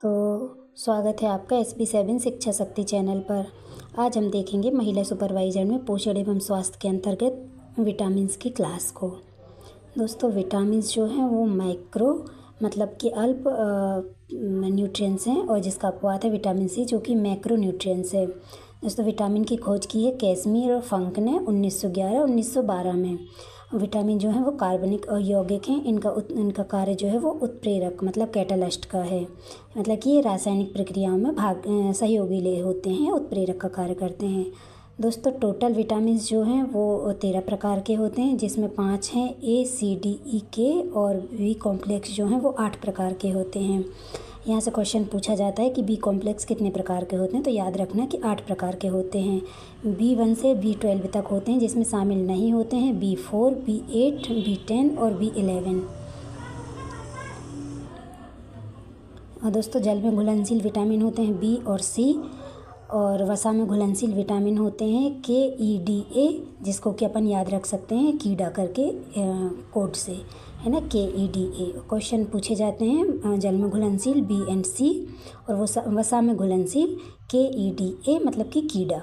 तो स्वागत है आपका SB7 शिक्षा शक्ति चैनल पर। आज हम देखेंगे महिला सुपरवाइजर में पोषण एवं स्वास्थ्य के अंतर्गत विटामिन्स की क्लास को। दोस्तों, विटामिन्स जो हैं वो माइक्रो मतलब कि अल्प न्यूट्रिएंट्स हैं और जिसका अपवाद है विटामिन सी जो कि मैक्रो न्यूट्रिएंट्स है। दोस्तों, विटामिन की खोज की है कैसमीर और फंक ने 1911-1912 में। विटामिन जो है वो कार्बनिक और यौगिक हैं। इनका कार्य जो है वो उत्प्रेरक मतलब कैटालिस्ट का है, मतलब कि ये रासायनिक प्रक्रियाओं में सहयोगी होते हैं, उत्प्रेरक का कार्य करते हैं। दोस्तों, टोटल विटामिन्स जो हैं वो 13 प्रकार के होते हैं, जिसमें 5 हैं A, C, D, E, K और बी कॉम्प्लेक्स जो हैं वो 8 प्रकार के होते हैं। यहाँ से क्वेश्चन पूछा जाता है कि बी कॉम्प्लेक्स कितने प्रकार के होते हैं, तो याद रखना कि 8 प्रकार के होते हैं। B1 से B12 तक होते हैं, जिसमें शामिल नहीं होते हैं B4, B8, B10 और B11। और दोस्तों, जल में घुलनशील विटामिन होते हैं B और C, और वसा में घुलनशील विटामिन होते हैं KEDA, जिसको कि अपन याद रख सकते हैं कीड़ा करके कोड से, है ना, KEDA। क्वेश्चन पूछे जाते हैं जल में घुलनशील B एंड C और वसा में घुलनशील KEDA मतलब कि कीड़ा।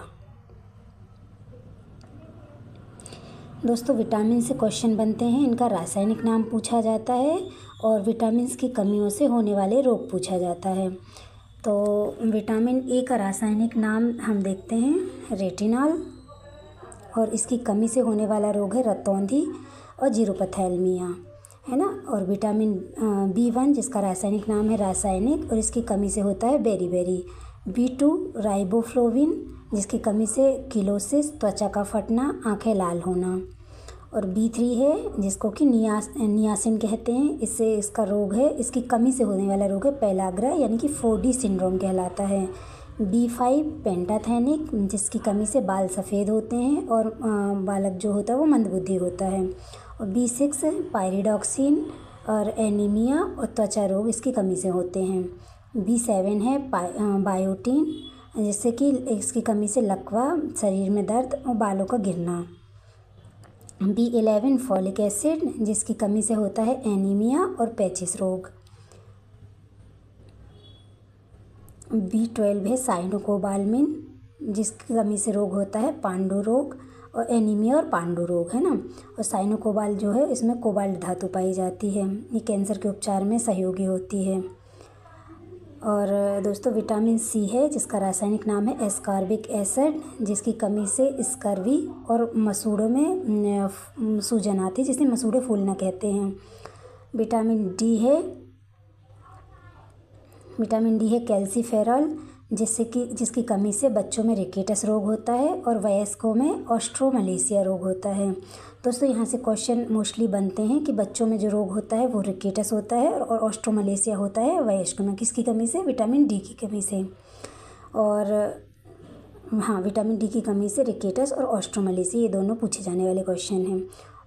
दोस्तों, विटामिन से क्वेश्चन बनते हैं, इनका रासायनिक नाम पूछा जाता है और विटामिन की कमियों से होने वाले रोग पूछा जाता है। तो विटामिन ए का रासायनिक नाम हम देखते हैं रेटिनॉल, और इसकी कमी से होने वाला रोग है रतौंधी और जीरोपैथेलमिया, है ना। और विटामिन B1 जिसका रासायनिक नाम है रासायनिक और इसकी कमी से होता है बेरीबेरी। B2 राइबोफ्लोविन जिसकी कमी से किलोसिस, त्वचा का फटना, आंखें लाल होना। और B3 है जिसको कि नियासिन कहते हैं, इससे इसका रोग है, इसकी कमी से होने वाला रोग है पेलाग्रा यानी कि 4D सिंड्रोम कहलाता है। B5 पेंटाथेनिक जिसकी कमी से बाल सफ़ेद होते हैं और बालक जो होता है वो मंदबुद्धि होता है। और B6 पायरिडॉक्सिन और एनीमिया और त्वचा रोग इसकी कमी से होते हैं। B7 है बायोटीन जिससे कि इसकी कमी से लकवा, शरीर में दर्द और बालों का गिरना। B11 फॉलिक एसिड जिसकी कमी से होता है एनीमिया और पैचिस रोग। B12 है साइनोकोबालमिन जिसकी कमी से रोग होता है पांडु रोग और एनीमिया और पांडु रोग, है ना। और साइनोकोबाल जो है इसमें कोबाल्ट धातु पाई जाती है, ये कैंसर के उपचार में सहयोगी होती है। और दोस्तों, विटामिन सी है जिसका रासायनिक नाम है एस्कॉर्बिक एसिड जिसकी कमी से स्कर्वी और मसूड़ों में सूजन आती है जिसे मसूड़े फूलना कहते हैं। विटामिन डी है कैल्सीफेरॉल जिसकी कमी से बच्चों में रिकेटस रोग होता है और वयस्कों में ऑस्ट्रोमलेशिया रोग होता है। दोस्तों, यहाँ से क्वेश्चन मोस्टली बनते हैं कि बच्चों में जो रोग होता है वो रिकेटस होता है और ऑस्ट्रोमलेशिया होता है वयस्कों में, किसकी कमी से? विटामिन डी की कमी से। और हाँ, विटामिन डी की कमी से रिकेटस और ऑस्ट्रोमलेशिया ये दोनों पूछे जाने वाले क्वेश्चन हैं।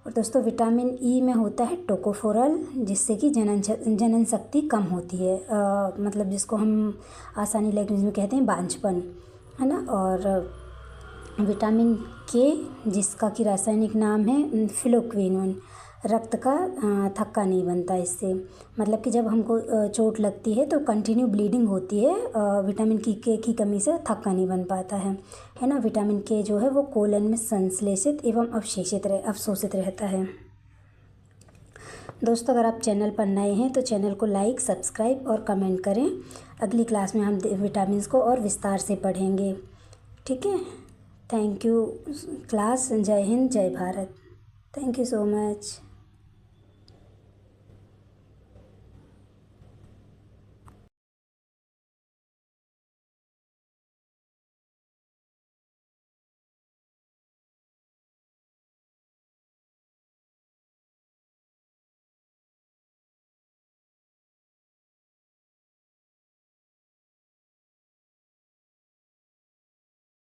और दोस्तों, विटामिन ई में होता है टोकोफोरल जिससे कि जनन शक्ति कम होती है, मतलब जिसको हम आसानी लैंग्वेज में कहते हैं बांझपन, है ना। और विटामिन के जिसका कि रासायनिक नाम है फिलोक्विनोन, रक्त का थक्का नहीं बनता इससे, मतलब कि जब हमको चोट लगती है तो कंटिन्यू ब्लीडिंग होती है, विटामिन के की कमी से थक्का नहीं बन पाता है ना। विटामिन के जो है वो कोलन में संश्लेषित एवं अवशोषित रहता है। दोस्तों, अगर आप चैनल पर नए हैं तो चैनल को लाइक, सब्सक्राइब और कमेंट करें। अगली क्लास में हम विटामिन्स को और विस्तार से पढ़ेंगे, ठीक है। Thank you class. जय हिंद, जय Bharat. Thank you so much.